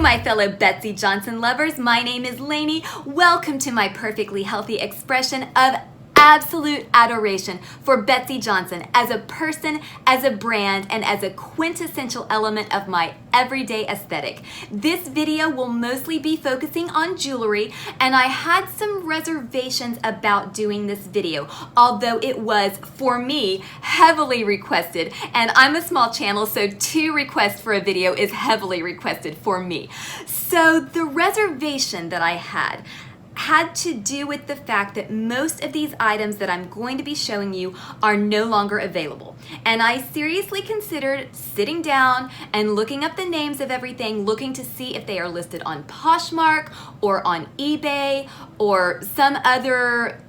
my fellow Betsey Johnson lovers. My name is Lainey. Welcome to my perfectly healthy expression of absolute adoration for Betsey Johnson as a person, as a brand, and as a quintessential element of my everyday aesthetic. This video will mostly be focusing on jewelry, and I had some reservations about doing this video, although it was, for me, heavily requested, and I'm a small channel, so 2 requests for a video is heavily requested for me. So the reservation that I had to do with the fact that most of these items that I'm going to be showing you are no longer available. And I seriously considered sitting down and looking up the names of everything, looking to see if they are listed on Poshmark or on eBay or some other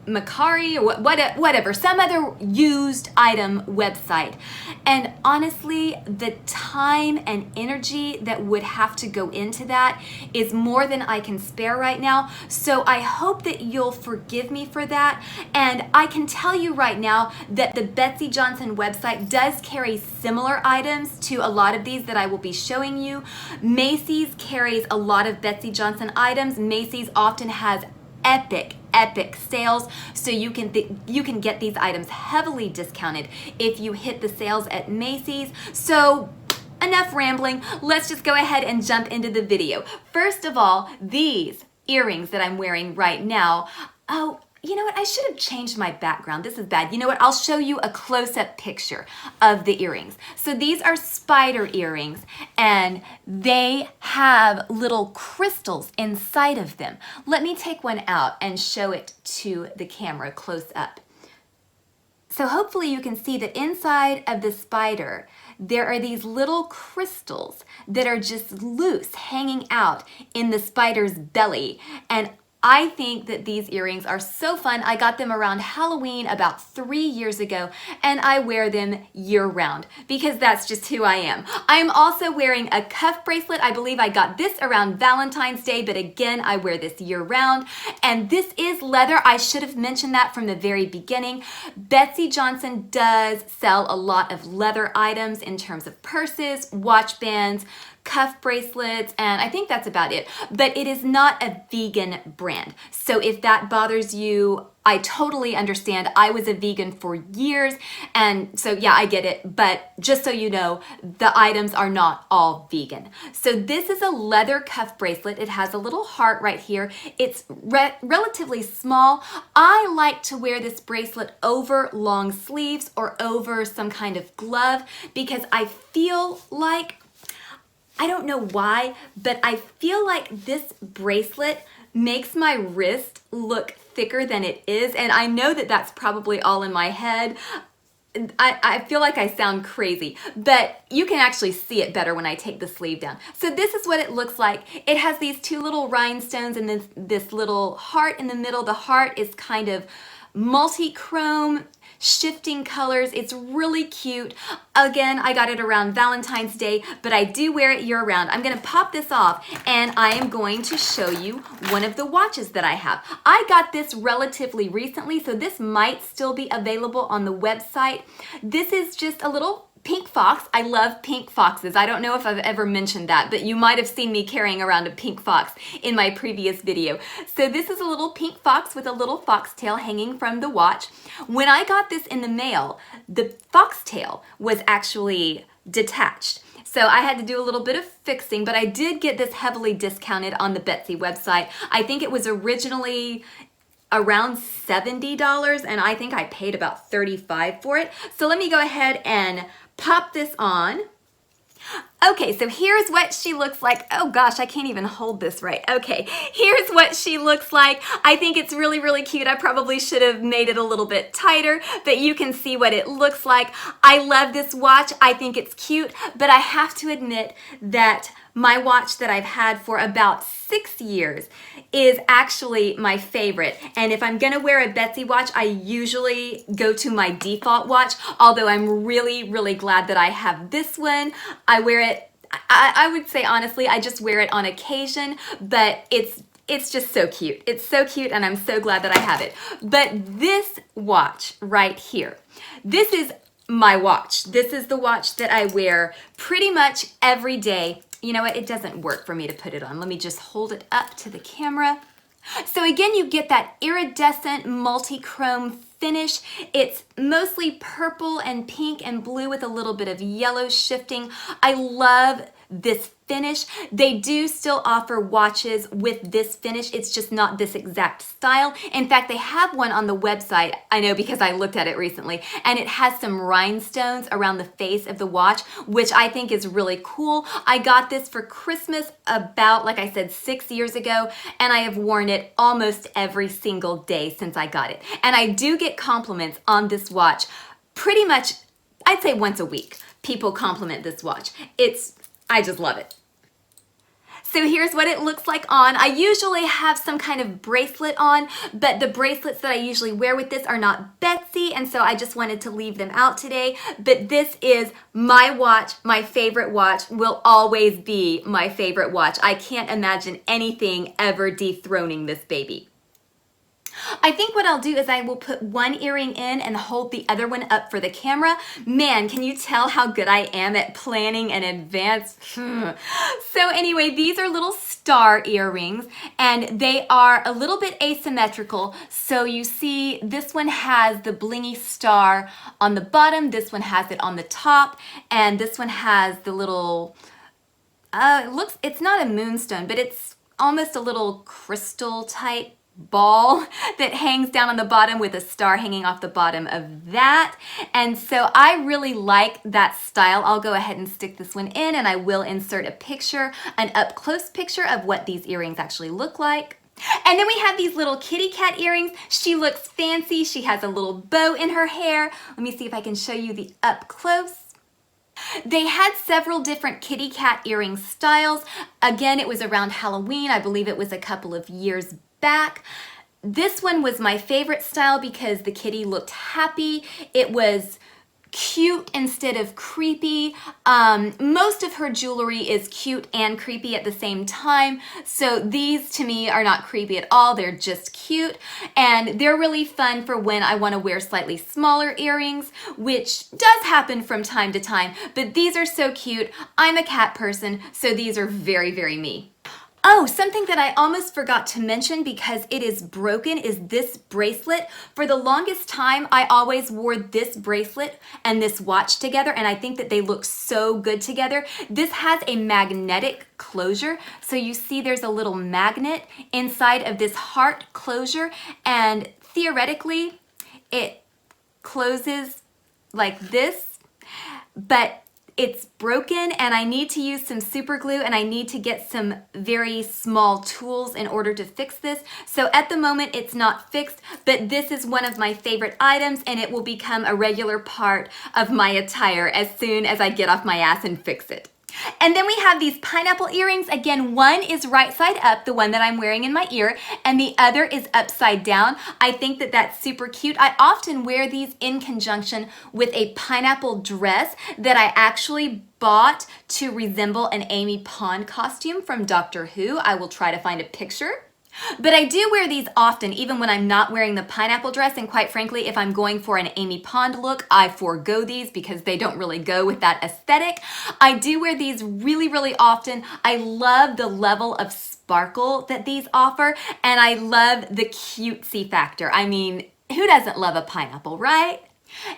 Macari or whatever, some other used item website. And honestly, the time and energy that would have to go into that is more than I can spare right now. So I hope that you'll forgive me for that. And I can tell you right now that the Betsey Johnson website does carry similar items to a lot of these that I will be showing you. Macy's carries a lot of Betsey Johnson items. Macy's often has epic sales, so you can get these items heavily discounted if you hit the sales at Macy's. So enough rambling, let's just go ahead and jump into the video. First of all, these earrings that I'm wearing right now, oh, you know what? I should have changed my background. This is bad. You know what? I'll show you a close-up picture of the earrings. So these are spider earrings, and they have little crystals inside of them. Let me take one out and show it to the camera close up. So hopefully you can see that inside of the spider, there are these little crystals that are just loose, hanging out in the spider's belly. And I think that these earrings are so fun. I got them around Halloween about 3 years ago, and I wear them year round because that's just who I am. I'm also wearing a cuff bracelet. I believe I got this around Valentine's Day, but again, I wear this year round. And this is leather. I should have mentioned that from the very beginning. Betsey Johnson does sell a lot of leather items in terms of purses, watch bands, cuff bracelets, and I think that's about it. But it is not a vegan brand. So if that bothers you, I totally understand. I was a vegan for years, and so yeah, I get it. But just so you know, the items are not all vegan. So this is a leather cuff bracelet. It has a little heart right here. It's relatively small. I like to wear this bracelet over long sleeves or over some kind of glove because I feel like, I don't know why, but I feel like this bracelet makes my wrist look thicker than it is. And I know that that's probably all in my head. I feel like I sound crazy, but you can actually see it better when I take the sleeve down. So this is what it looks like. It has these 2 little rhinestones and this little heart in the middle. The heart is kind of multi-chrome, shifting colors. It's really cute. Again, I got it around Valentine's Day, but I do wear it year round. I'm gonna pop this off and I am going to show you one of the watches that I have. I got this relatively recently, so this might still be available on the website. This is just a little pink fox. I love pink foxes. I don't know if I've ever mentioned that, but you might have seen me carrying around a pink fox in my previous video. So this is a little pink fox with a little foxtail hanging from the watch. When I got this in the mail, the foxtail was actually detached. So I had to do a little bit of fixing, but I did get this heavily discounted on the Betsey website. I think it was originally around $70, and I think I paid about $35 for it. So let me go ahead and pop this on. Okay, so here's what she looks like. Oh gosh, I can't even hold this right. Okay, here's what she looks like. I think it's really, really cute. I probably should have made it a little bit tighter, but you can see what it looks like. I love this watch. I think it's cute, but I have to admit that my watch that I've had for about 6 years is actually my favorite. And if I'm gonna wear a Betsey watch, I usually go to my default watch, although I'm really, really glad that I have this one. I wear it, I would say honestly, I just wear it on occasion, but it's just so cute. It's so cute, and I'm so glad that I have it. But this watch right here, this is my watch. This is the watch that I wear pretty much every day, You know what? It doesn't work for me to put it on. Let me just hold it up to the camera. So again, you get that iridescent multi-chrome finish. It's mostly purple and pink and blue with a little bit of yellow shifting. I love this finish. They do still offer watches with this finish. It's just not this exact style. In fact, they have one on the website. I know because I looked at it recently, and it has some rhinestones around the face of the watch, which I think is really cool. I got this for Christmas about, like I said, 6 years ago, and I have worn it almost every single day since I got it. And I do get compliments on this watch pretty much, I'd say once a week. People compliment this watch. I just love it. So here's what it looks like on. I usually have some kind of bracelet on, but the bracelets that I usually wear with this are not Betsey, and so I just wanted to leave them out today. But this is my watch, my favorite watch, will always be my favorite watch. I can't imagine anything ever dethroning this baby. I think what I'll do is I will put one earring in and hold the other one up for the camera. Man, can you tell how good I am at planning in advance? So anyway, these are little star earrings, and they are a little bit asymmetrical. So you see this one has the blingy star on the bottom, this one has it on the top, and this one has the little, it's not a moonstone, but it's almost a little crystal type ball that hangs down on the bottom with a star hanging off the bottom of that. And so I really like that style. I'll go ahead and stick this one in, and I will insert a picture, an up close picture of what these earrings actually look like. And then we have these little kitty cat earrings. She looks fancy. She has a little bow in her hair. Let me see if I can show you the up close. They had several different kitty cat earring styles. Again, it was around Halloween. I believe it was a couple of years back. This one was my favorite style because the kitty looked happy. It was cute instead of creepy. Most of her jewelry is cute and creepy at the same time. So these to me are not creepy at all. They're just cute, and they're really fun for when I want to wear slightly smaller earrings, which does happen from time to time, but these are so cute. I'm a cat person, so these are very, very me. Oh, something that I almost forgot to mention because it is broken is this bracelet. For the longest time, I always wore this bracelet and this watch together, and I think that they look so good together. This has a magnetic closure, so you see there's a little magnet inside of this heart closure, and theoretically, it closes like this, but it's broken, and I need to use some super glue, and I need to get some very small tools in order to fix this. So at the moment it's not fixed, but this is one of my favorite items, and it will become a regular part of my attire as soon as I get off my ass and fix it. And then we have these pineapple earrings. Again, one is right side up, the one that I'm wearing in my ear, and the other is upside down. I think that that's super cute. I often wear these in conjunction with a pineapple dress that I actually bought to resemble an Amy Pond costume from Doctor Who. I will try to find a picture. But I do wear these often, even when I'm not wearing the pineapple dress, and quite frankly, if I'm going for an Amy Pond look, I forego these because they don't really go with that aesthetic. I do wear these really, really often. I love the level of sparkle that these offer, and I love the cutesy factor. I mean, who doesn't love a pineapple, right?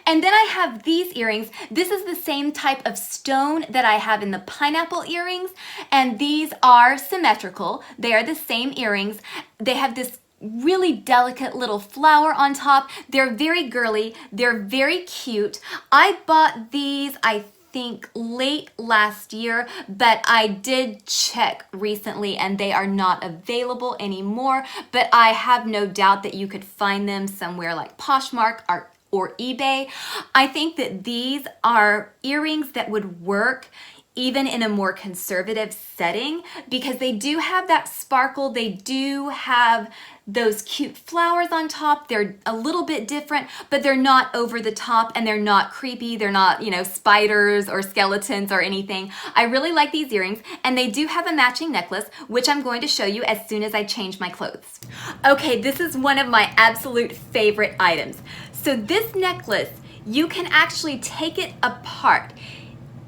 And then I have these earrings. This is the same type of stone that I have in the pineapple earrings, and these are symmetrical. They are the same earrings. They have this really delicate little flower on top. They're very girly. They're very cute. I bought these, I think late last year, but I did check recently and they are not available anymore, but I have no doubt that you could find them somewhere like Poshmark or eBay. I think that these are earrings that would work even in a more conservative setting because they do have that sparkle. They do have those cute flowers on top. They're a little bit different, but they're not over the top and they're not creepy. They're not, spiders or skeletons or anything. I really like these earrings, and they do have a matching necklace, which I'm going to show you as soon as I change my clothes. Okay, this is one of my absolute favorite items. So this necklace, you can actually take it apart.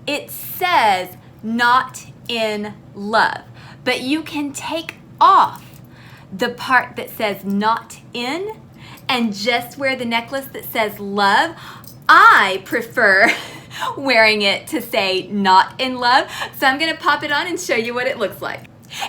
It says not in love. But you can take off the part that says not in and just wear the necklace that says love. I prefer wearing it to say not in love. So I'm gonna pop it on and show you what it looks like.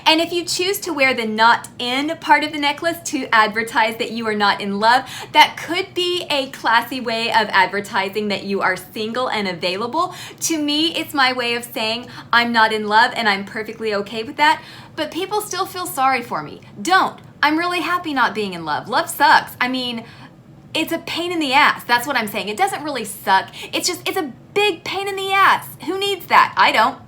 And if you choose to wear the not in part of the necklace to advertise that you are not in love, that could be a classy way of advertising that you are single and available. To me, it's my way of saying I'm not in love, and I'm perfectly okay with that. But people still feel sorry for me. Don't. I'm really happy not being in love. Love sucks. I mean, it's a pain in the ass. That's what I'm saying. It doesn't really suck. It's a big pain in the ass. Who needs that? I don't.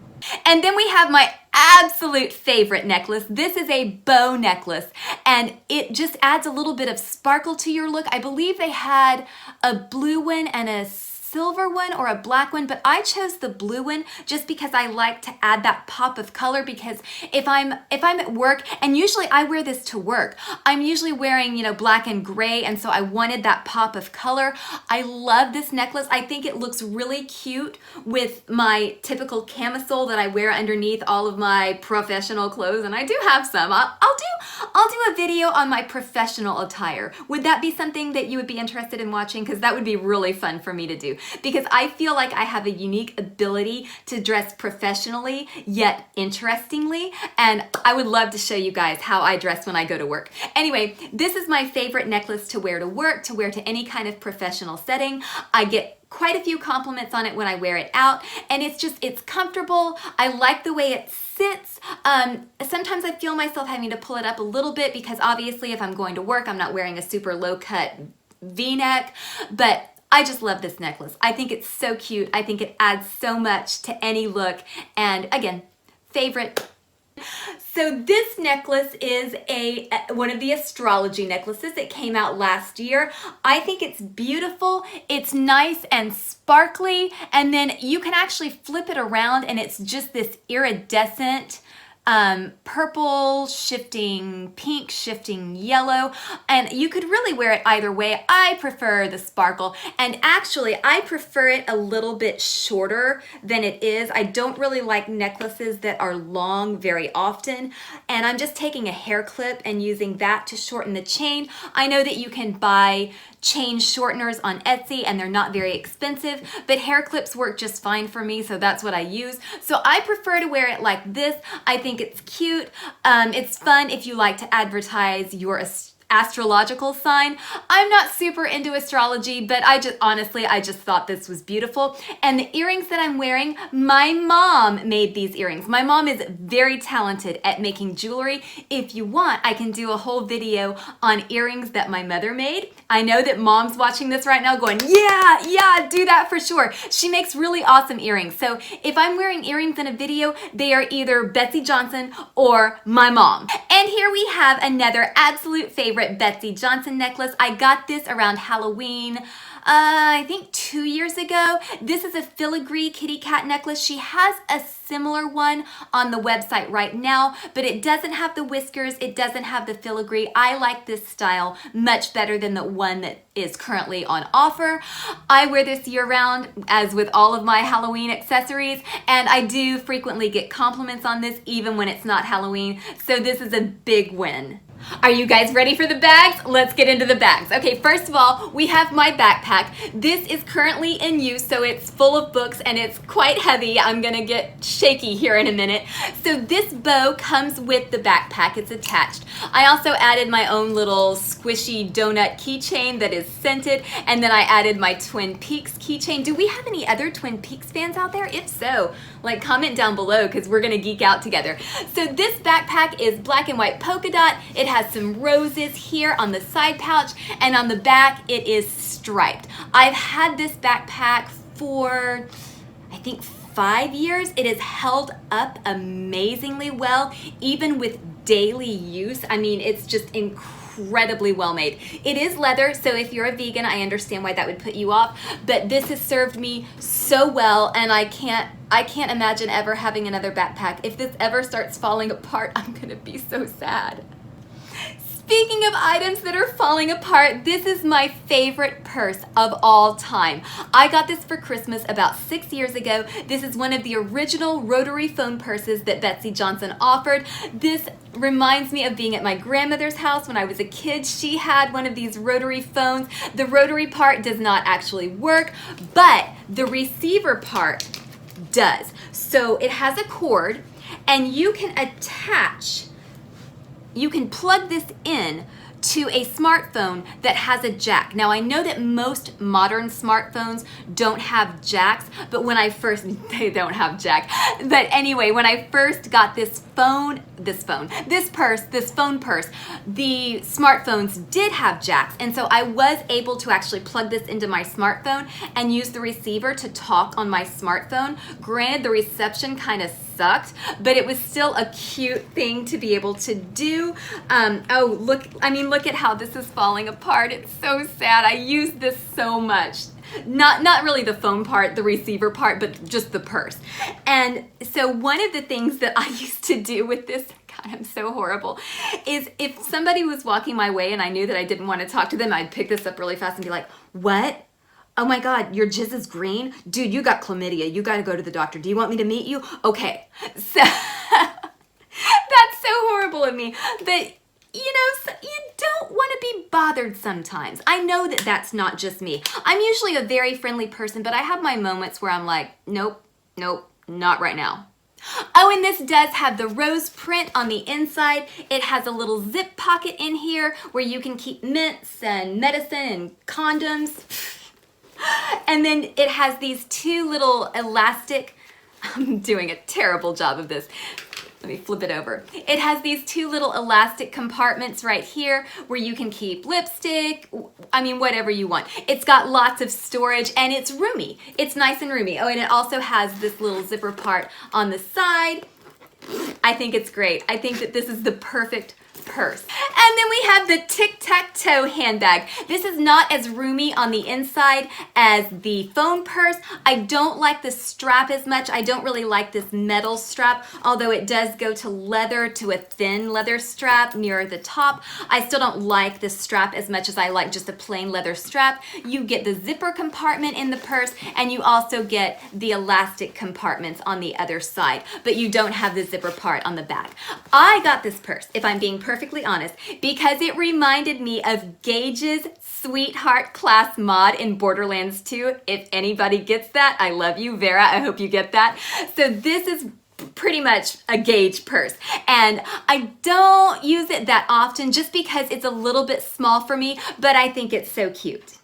And then we have my absolute favorite necklace. This is a bow necklace, and it just adds a little bit of sparkle to your look. I believe they had a blue one and a silver one or a black one, but I chose the blue one just because I like to add that pop of color, because if I'm at work, and usually I wear this to work, I'm usually wearing, you know, black and gray, and so I wanted that pop of color. I love this necklace. I think it looks really cute with my typical camisole that I wear underneath all of my professional clothes, and I do have some. I'll do a video on my professional attire. Would that be something that you would be interested in watching? Because that would be really fun for me to do, because I feel like I have a unique ability to dress professionally yet interestingly, and I would love to show you guys how I dress when I go to work. Anyway, this is my favorite necklace to wear to work, to wear to any kind of professional setting. I get quite a few compliments on it when I wear it out, and it's comfortable. I like the way it sits. Sometimes I feel myself having to pull it up a little bit, because obviously if I'm going to work, I'm not wearing a super low cut V-neck, but I just love this necklace. I think it's so cute. I think it adds so much to any look, and again, favorite. So this necklace is one of the astrology necklaces that came out last year. I think it's beautiful. It's nice and sparkly, and then you can actually flip it around and it's just this iridescent purple shifting pink shifting yellow, and you could really wear it either way. I prefer the sparkle, and actually I prefer it a little bit shorter than it is. I don't really like necklaces that are long very often, and I'm just taking a hair clip and using that to shorten the chain. I know that you can buy chain shorteners on Etsy and they're not very expensive, but hair clips work just fine for me, so that's what I use. So I prefer to wear it like this. I think it's cute. It's fun if you like to advertise your astrological sign. I'm not super into astrology, but I just thought this was beautiful. And the earrings that I'm wearing, my mom made these earrings. My mom is very talented at making jewelry. If you want, I can do a whole video on earrings that my mother made. I know that mom's watching this right now going, yeah, do that for sure. She makes really awesome earrings. So if I'm wearing earrings in a video, they are either Betsey Johnson or my mom. And here we have another absolute favorite Betsey Johnson necklace. I got this around Halloween, I think 2 years ago. This is a filigree kitty cat necklace. She has a similar one on the website right now, but it doesn't have the whiskers, it doesn't have the filigree. I like this style much better than the one that is currently on offer. I wear this year-round, as with all of my Halloween accessories, and I do frequently get compliments on this even when it's not Halloween, so this is a big win. Are you guys ready for the bags? Let's get into the bags. Okay, first of all, we have my backpack. This is currently in use, so it's full of books and it's quite heavy. I'm gonna get shaky here in a minute. So this bow comes with the backpack. It's attached. I also added my own little squishy donut keychain that is scented, and then I added my Twin Peaks keychain. Do we have any other Twin Peaks fans out there? If so, like, comment down below, because we're gonna geek out together. So this backpack is black and white polka dot. It has some roses here on the side pouch, and on the back it is striped. I've had this backpack for, I think, 5 years. It has held up amazingly well, even with daily use. I mean, it's just incredibly well made. It is leather, so if you're a vegan, I understand why that would put you off, but this has served me so well, and I can't imagine ever having another backpack. If this ever starts falling apart, I'm gonna be so sad. Speaking of items that are falling apart, this is my favorite purse of all time. I got this for Christmas about 6 years ago. This is one of the original rotary phone purses that Betsey Johnson offered. This reminds me of being at my grandmother's house when I was a kid. She had one of these rotary phones. The rotary part does not actually work, but the receiver part does. So it has a cord, and you can plug this in to a smartphone that has a jack. Now I know that most modern smartphones don't have jacks, but when I first, they don't have jack. But anyway, when I first got this phone purse, the smartphones did have jacks. And so I was able to actually plug this into my smartphone and use the receiver to talk on my smartphone. Granted, the reception kind of sucked, but it was still a cute thing to be able to do. Look at how this is falling apart. It's so sad. I use this so much. Not really the phone part, the receiver part, but just the purse. And so one of the things that I used to do with this, God, I'm so horrible, is if somebody was walking my way and I knew that I didn't want to talk to them, I'd pick this up really fast and be like, what? Oh my God, your jizz is green? Dude, you got chlamydia. You got to go to the doctor. Do you want me to meet you? Okay. So that's so horrible of me. But you don't want to be bothered sometimes. I know that that's not just me. I'm usually a very friendly person, but I have my moments where I'm like, nope, not right now. Oh, and this does have the rose print on the inside. It has a little zip pocket in here where you can keep mints and medicine and condoms. And then it has these two little elastic, I'm doing a terrible job of this. Let me flip it over. It has these two little elastic compartments right here where you can keep lipstick, whatever you want. It's got lots of storage and it's roomy. It's nice and roomy. Oh, and it also has this little zipper part on the side. I think it's great. I think that this is the perfect purse. And then we have the tic-tac-toe handbag. This is not as roomy on the inside as the phone purse. I don't like the strap as much. I don't really like this metal strap, although it does go to leather, to a thin leather strap near the top. I still don't like the strap as much as I like just a plain leather strap. You get the zipper compartment in the purse, and you also get the elastic compartments on the other side, but you don't have the zipper part on the back. I got this purse, if I'm being perfectly honest, because it reminded me of Gage's Sweetheart Class mod in Borderlands 2. If anybody gets that, I love you, Vera. I hope you get that. So this is pretty much a Gage purse, and I don't use it that often just because it's a little bit small for me, but I think it's so cute.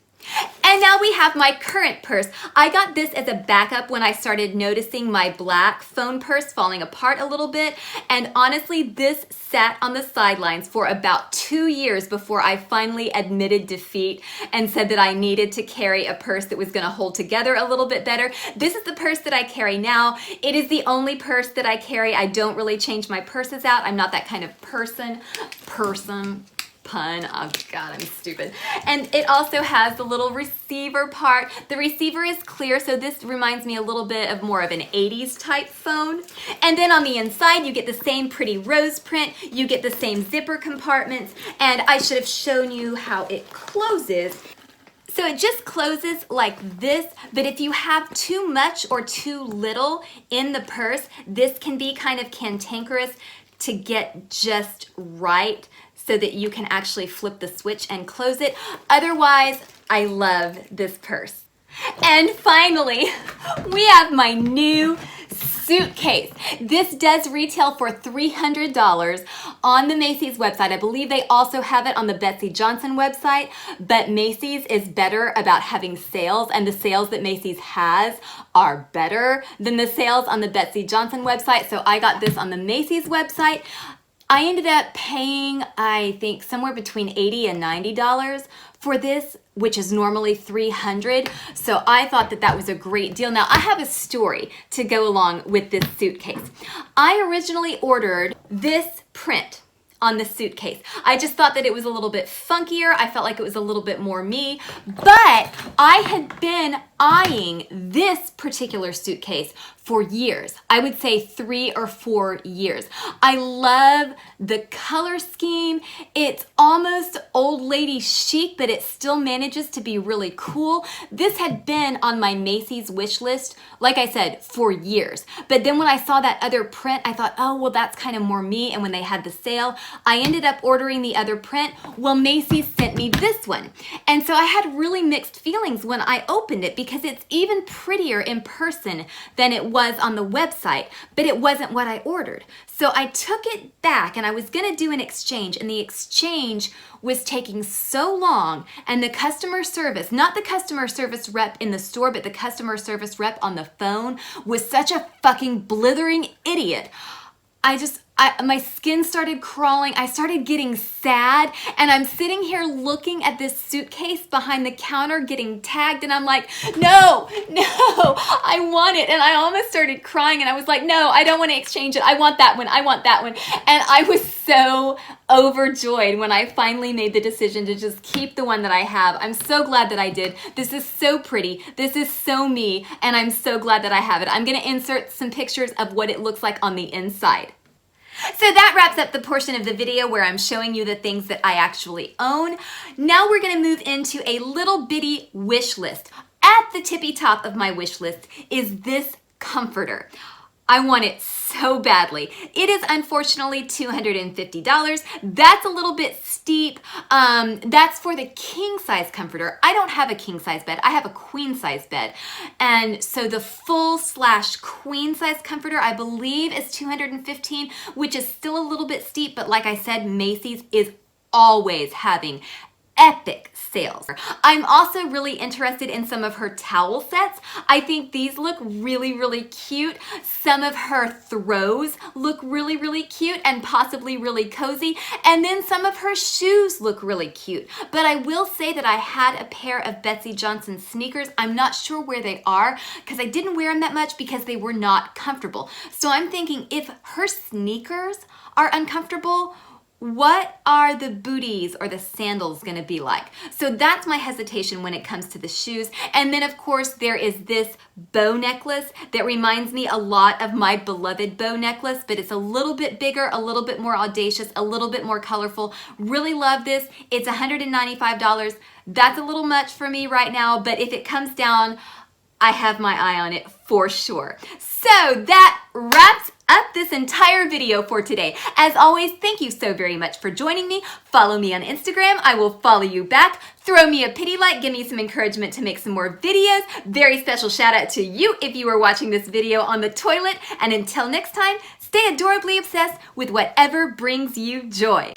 And now we have my current purse. I got this as a backup when I started noticing my black phone purse falling apart a little bit. And honestly, this sat on the sidelines for about 2 years before I finally admitted defeat and said that I needed to carry a purse that was going to hold together a little bit better. This is the purse that I carry now. It is the only purse that I carry. I don't really change my purses out. I'm not that kind of person. Pun. Oh God, I'm stupid. And it also has the little receiver part. The receiver is clear, so this reminds me a little bit of more of an 80s type phone. And then on the inside, you get the same pretty rose print. You get the same zipper compartments. And I should have shown you how it closes. So it just closes like this, but if you have too much or too little in the purse, this can be kind of cantankerous to get just right, so that you can actually flip the switch and close it. Otherwise, I love this purse. And finally, we have my new suitcase. This does retail for $300 on the Macy's website. I believe they also have it on the Betsey Johnson website, but Macy's is better about having sales, and the sales that Macy's has are better than the sales on the Betsey Johnson website. So I got this on the Macy's website. I ended up paying, I think, somewhere between $80 and $90 for this, which is normally $300. So I thought that that was a great deal. Now, I have a story to go along with this suitcase. I originally ordered this print on the suitcase. I just thought that it was a little bit funkier. I felt like it was a little bit more me, but I had been eyeing this particular suitcase for years. I would say 3 or 4 years. I love the color scheme. It's almost old lady chic, but it still manages to be really cool. This had been on my Macy's wish list, like I said, for years. But then when I saw that other print, I thought, oh, well, that's kind of more me. And when they had the sale, I ended up ordering the other print. Well, Macy's sent me this one. And so I had really mixed feelings when I opened it because it's even prettier in person than it was on the website, but it wasn't what I ordered. So I took it back and I was gonna do an exchange, and the exchange was taking so long, and the customer service, not the customer service rep in the store, but the customer service rep on the phone was such a fucking blithering idiot. My skin started crawling. I started getting sad, and I'm sitting here looking at this suitcase behind the counter getting tagged, and I'm like, no, I want it. And I almost started crying, and I was like, no, I don't want to exchange it. I want that one. And I was so overjoyed when I finally made the decision to just keep the one that I have. I'm so glad that I did. This is so pretty. This is so me, and I'm so glad that I have it. I'm going to insert some pictures of what it looks like on the inside. So that wraps up the portion of the video where I'm showing you the things that I actually own. Now we're going to move into a little bitty wish list. At the tippy top of my wish list is this comforter. I want it so badly. It is unfortunately $250. That's a little bit steep. That's for the king size comforter. I don't have a king size bed. I have a queen size bed. And so the full / queen size comforter, I believe, is $215, which is still a little bit steep. But like I said, Macy's is always having epic sales. I'm also really interested in some of her towel sets. I think these look really, really cute. Some of her throws look really, really cute and possibly really cozy. And then some of her shoes look really cute. But I will say that I had a pair of Betsey Johnson sneakers. I'm not sure where they are because I didn't wear them that much because they were not comfortable. So I'm thinking if her sneakers are uncomfortable, what are the booties or the sandals going to be like? So that's my hesitation when it comes to the shoes. And then of course there is this bow necklace that reminds me a lot of my beloved bow necklace, but it's a little bit bigger, a little bit more audacious, a little bit more colorful. Really love this. It's $195. That's a little much for me right now, but if it comes down, I have my eye on it for sure. So that wraps up this entire video for today. As always, thank you so very much for joining me. Follow me on Instagram. I will follow you back. Throw me a pity like. Give me some encouragement to make some more videos. Very special shout out to you if you are watching this video on the toilet. And until next time, stay adorably obsessed with whatever brings you joy.